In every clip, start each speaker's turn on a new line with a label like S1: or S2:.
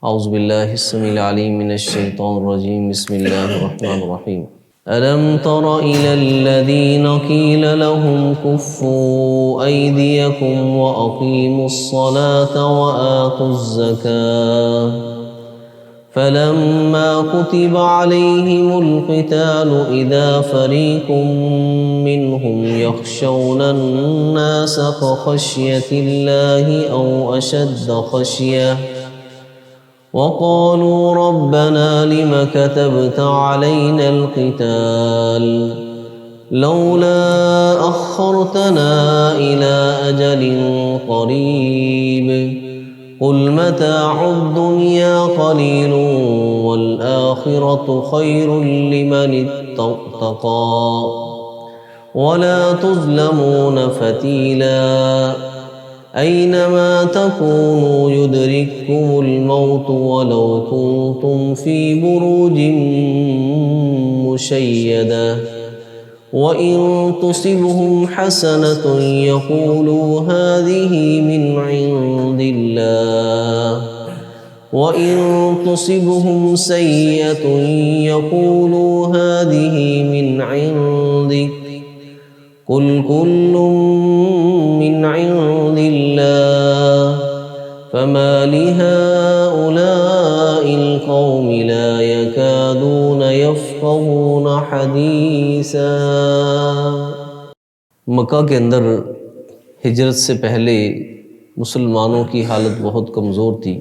S1: اعوذ باللہ السمیع العلیم من الشیطان الرجیم بسم اللہ الرحمن الرحیم ألم تر إلى الذين قيل لهم كفوا أيديكم وأقيموا الصلاة وآتوا الزكاة فلما كتب عليهم القتال إذا فريق منهم يخشون الناس كخشية الله أو أشد خشية وقالوا ربنا لم كتبت علينا القتال لولا أخرتنا إلى أجل قريب قل متاع الدنيا قليل والآخرة خير لمن اتقى ولا تظلمون فتيلا أينما تكونوا يدرككم الموت ولو كنتم في بروج مشيدة وإن تصبهم حسنة يقولوا هذه من عند الله وإن تصبهم سيئة يقولوا هذه من عندك قل كل من عند الله فما لهؤلاء القوم لا يكادون يفقهون حديثا۔
S2: مکہ کے اندر ہجرت سے پہلے مسلمانوں کی حالت بہت کمزور تھی۔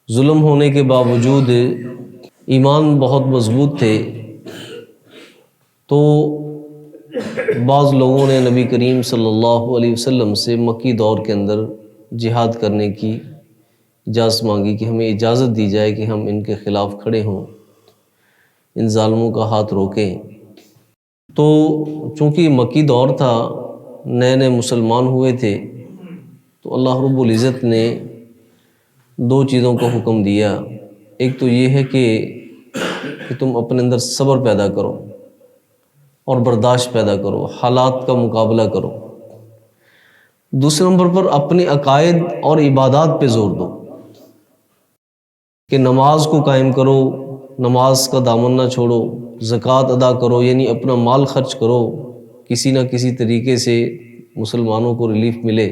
S2: ظلم ہونے کے باوجود ایمان بہت مضبوط تھے، تو بعض لوگوں نے نبی کریم صلی اللہ علیہ وسلم سے مکی دور کے اندر جہاد کرنے کی اجازت مانگی کہ ہمیں اجازت دی جائے کہ ہم ان کے خلاف کھڑے ہوں، ان ظالموں کا ہاتھ روکیں۔ تو چونکہ مکی دور تھا، نئے نئے مسلمان ہوئے تھے، تو اللہ رب العزت نے دو چیزوں کا حکم دیا۔ ایک تو یہ ہے کہ تم اپنے اندر صبر پیدا کرو اور برداشت پیدا کرو، حالات کا مقابلہ کرو۔ دوسرے نمبر پر اپنے عقائد اور عبادات پہ زور دو کہ نماز کو قائم کرو، نماز کا دامن نہ چھوڑو، زکوٰۃ ادا کرو، یعنی اپنا مال خرچ کرو، کسی نہ کسی طریقے سے مسلمانوں کو ریلیف ملے۔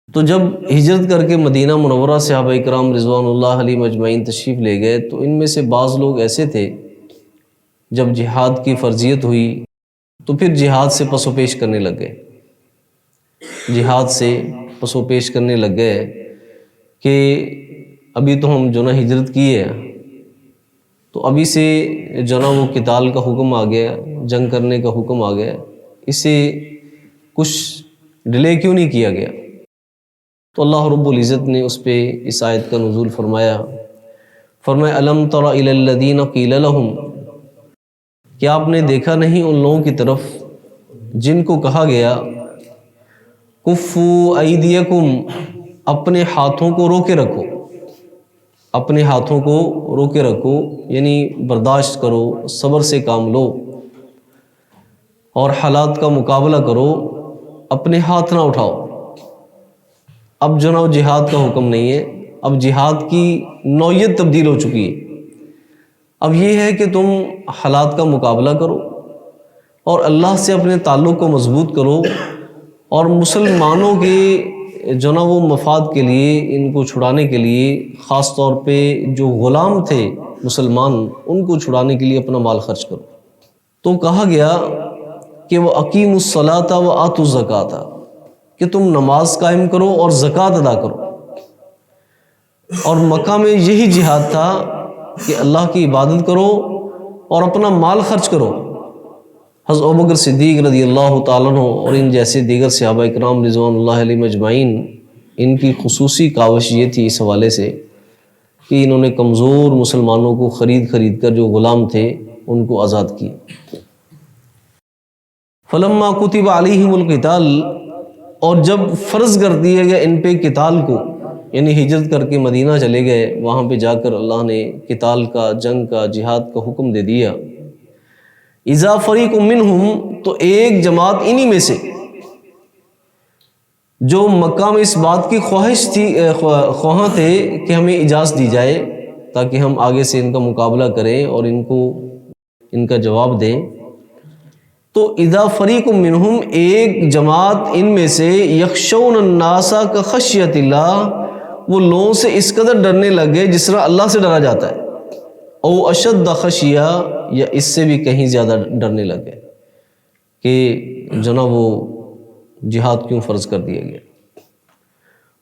S2: تو جب ہجرت کر کے مدینہ منورہ صحابہ اکرام رضوان اللہ علیہم اجمعین تشریف لے گئے، تو ان میں سے بعض لوگ ایسے تھے جب جہاد کی فرضیت ہوئی تو پھر جہاد سے پس و پیش کرنے لگ گئے، جہاد سے پس و پیش کرنے لگ گئے کہ ابھی تو ہم جو نا ہجرت کی ہے، تو ابھی سے جو نا وہ قتال کا حکم آ گیا، جنگ کرنے کا حکم آ گیا، اسے کچھ ڈیلے کیوں نہیں کیا گیا؟ تو اللہ رب العزت نے اس پہ اس آیت کا نزول فرمایا الم تر الی الذین قیل لہم، کیا آپ نے دیکھا نہیں ان لوگوں کی طرف جن کو کہا گیا کفوا ایدیکم، اپنے ہاتھوں کو روکے رکھو، اپنے ہاتھوں کو روکے رکھو، یعنی برداشت کرو، صبر سے کام لو اور حالات کا مقابلہ کرو، اپنے ہاتھ نہ اٹھاؤ۔ اب جناب جہاد کا حکم نہیں ہے، اب جہاد کی نوعیت تبدیل ہو چکی ہے۔ اب یہ ہے کہ تم حالات کا مقابلہ کرو اور اللہ سے اپنے تعلق کو مضبوط کرو، اور مسلمانوں کے جو نا وہ مفاد کے لیے، ان کو چھڑانے کے لیے، خاص طور پہ جو غلام تھے مسلمان، ان کو چھڑانے کے لیے اپنا مال خرچ کرو۔ تو کہا گیا کہ وہ اقیموا الصلاۃ و آتوا الزکاۃ، کہ تم نماز قائم کرو اور زکوٰۃ ادا کرو۔ اور مکہ میں یہی جہاد تھا کہ اللہ کی عبادت کرو اور اپنا مال خرچ کرو۔ حضرت ابوبکر صدیق رضی اللہ تعالیٰ عنہ اور ان جیسے دیگر صحابہ اکرام رضوان اللہ علیہم اجمعین، ان کی خصوصی کاوش یہ تھی اس حوالے سے کہ انہوں نے کمزور مسلمانوں کو خرید کر جو غلام تھے ان کو آزاد کیا۔ فلما کتب علیہم القتال، اور جب فرض کر دیا گیا ان پہ قتال کو، یعنی ہجرت کر کے مدینہ چلے گئے، وہاں پہ جا کر اللہ نے قتال کا، جنگ کا، جہاد کا حکم دے دیا۔ اذا فریق منہم، تو ایک جماعت انہی میں سے جو مکہ میں اس بات کی خواہاں تھے کہ ہمیں اجازت دی جائے تاکہ ہم آگے سے ان کا مقابلہ کریں اور ان کا جواب دیں، تو اذا فریق منہم، ایک جماعت ان میں سے، یخشون الناس کا خشیت اللہ، وہ لوگوں سے اس قدر ڈرنے لگے جس طرح اللہ سے ڈرا جاتا ہے، او اشد خشیہ، یا اس سے بھی کہیں زیادہ ڈرنے لگے کہ جناب وہ جہاد کیوں فرض کر دیا گیا۔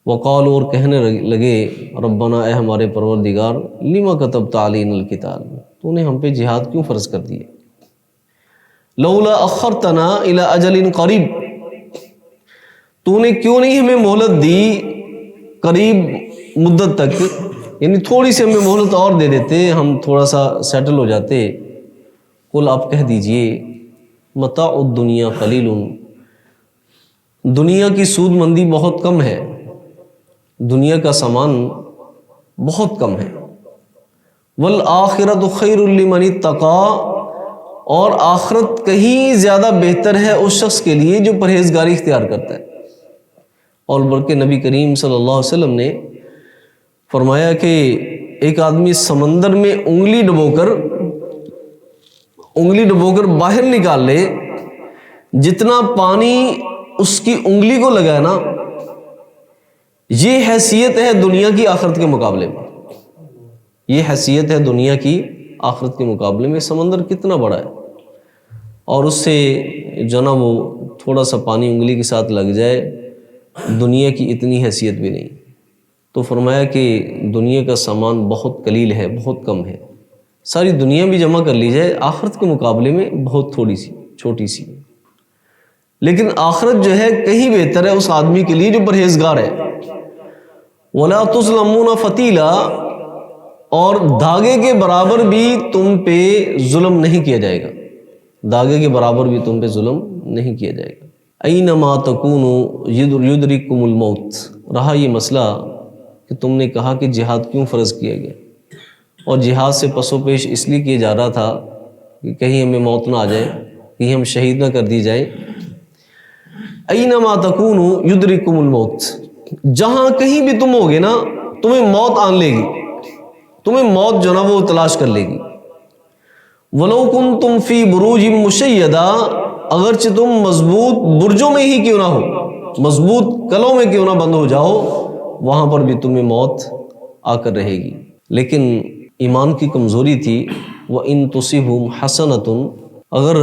S2: وقالوا، اور کہنے لگے، ربنا، اے ہمارے پروردگار، لما کتبت علینا القتال، تو نے ہم پہ جہاد کیوں فرض کر دیا، لولا اخرتنا الی اجل قریب، تو نے کیوں نہیں ہمیں مہلت دی قریب مدت تک، یعنی تھوڑی سی ہمیں مہلت اور دے دیتے، ہم تھوڑا سا سیٹل ہو جاتے۔ قل، آپ کہہ دیجئے، متاع الدنیا قلیل، دنیا کی سود مندی بہت کم ہے، دنیا کا سامان بہت کم ہے، والآخرۃ خیر لمن اتقی، اور آخرت کہیں زیادہ بہتر ہے اس شخص کے لیے جو پرہیزگاری اختیار کرتا ہے۔ اور بلکہ نبی کریم صلی اللہ علیہ وسلم نے فرمایا کہ ایک آدمی سمندر میں انگلی ڈبو کر باہر نکال لے، جتنا پانی اس کی انگلی کو لگا نا، یہ حیثیت ہے دنیا کی آخرت کے مقابلے میں، یہ حیثیت ہے دنیا کی آخرت کے مقابلے میں۔ سمندر کتنا بڑا ہے، اور اس سے جو نا وہ تھوڑا سا پانی انگلی کے ساتھ لگ جائے، دنیا کی اتنی حیثیت بھی نہیں۔ تو فرمایا کہ دنیا کا سامان بہت قلیل ہے، بہت کم ہے، ساری دنیا بھی جمع کر لی جائے آخرت کے مقابلے میں بہت تھوڑی سی، چھوٹی سی، لیکن آخرت جو ہے کہیں بہتر ہے اس آدمی کے لیے جو پرہیزگار ہے۔ وَلَا تُظْلَمُونَ فَتِيلًا، اور دھاگے کے برابر بھی تم پہ ظلم نہیں کیا جائے گا، دھاگے کے برابر بھی تم پہ ظلم نہیں کیا جائے گا۔ اینما تکونوا یدرککم الموت، رہا یہ مسئلہ کہ تم نے کہا کہ جہاد کیوں فرض کیا گیا، اور جہاد سے پس و پیش اس لیے کیا جا رہا تھا کہ کہیں ہمیں موت نہ آ جائے، کہیں ہم شہید نہ کر دی جائیں۔ اینما تکونوا یدرککم الموت، جہاں کہیں بھی تم ہوگے نا، تمہیں موت آن لے گی، تمہیں موت جو نا وہ تلاش کر لے گی۔ وَلَوْ كُنْتُمْ فِي بُرُوجٍ مُشَيَّدَةٍ، اگرچہ تم مضبوط برجوں میں ہی کیوں نہ ہو، مضبوط قلعوں میں کیوں نہ بند ہو جاؤ، وہاں پر بھی تمہیں موت آ کر رہے گی۔ لیکن ایمان کی کمزوری تھی، وَإِن تُصِبْهُمْ حَسَنَةٌ، اگر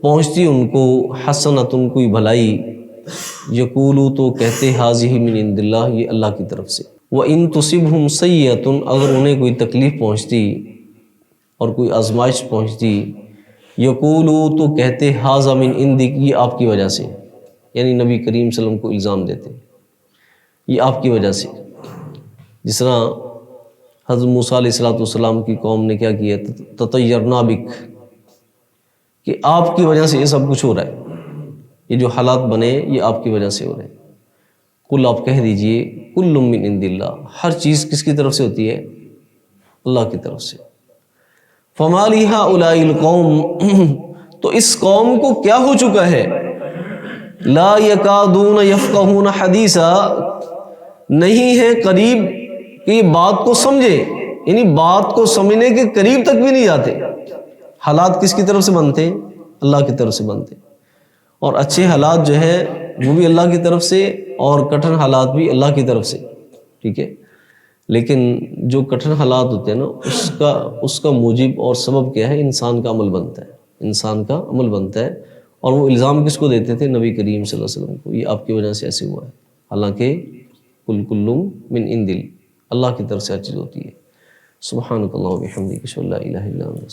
S2: پہنچتی ان کو حسنۃ کوئی بھلائی، یقولو تو کہتے ھذہ من عند اللہ، یہ اللہ کی طرف سے۔ وَإِن تُصِبْهُمْ سَیِّئَةٌ، اگر انہیں کوئی تکلیف پہنچتی اور کوئی آزمائش پہنچتی، یقولو تو کہتے ھذہ من عندک، یہ آپ کی وجہ سے، یعنی نبی کریم صلی اللہ علیہ وسلم کو الزام دیتے یہ آپ کی وجہ سے۔ جس طرح حضرت موسیٰ علیہ السلام کی قوم نے کیا کیا، تطیرنا بک، کہ آپ کی وجہ سے یہ سب کچھ ہو رہا ہے، یہ جو حالات بنے یہ آپ کی وجہ سے ہو رہے ہیں۔ قل، آپ کہہ دیجئے، کل من عند اللہ، ہر چیز کس کی طرف سے ہوتی ہے؟ اللہ کی طرف سے۔ فما لہؤلاء القوم، تو اس قوم کو کیا ہو چکا ہے، لا یکادون یفقہون حدیثا، نہیں ہے قریب کہ یہ بات کو سمجھے، یعنی بات کو سمجھنے کے قریب تک بھی نہیں جاتے۔ حالات کس کی طرف سے بنتے ہیں؟ اللہ کی طرف سے بنتے ہیں، اور اچھے حالات جو ہے وہ بھی اللہ کی طرف سے، اور کٹھن حالات بھی اللہ کی طرف سے، ٹھیک ہے۔ لیکن جو کٹھن حالات ہوتے ہیں نا، اس کا موجب اور سبب کیا ہے؟ انسان کا عمل بنتا ہے، انسان کا عمل بنتا ہے، اور وہ الزام کس کو دیتے تھے؟ نبی کریم صلی اللہ علیہ وسلم کو، یہ آپ کی وجہ سے ایسے ہوا ہے، حالانکہ کل من عند اللہ کی طرف سے ہر چیز ہوتی ہے۔ سبحانک اللہم و بحمدک، اشہد ان لا الہ الا انت۔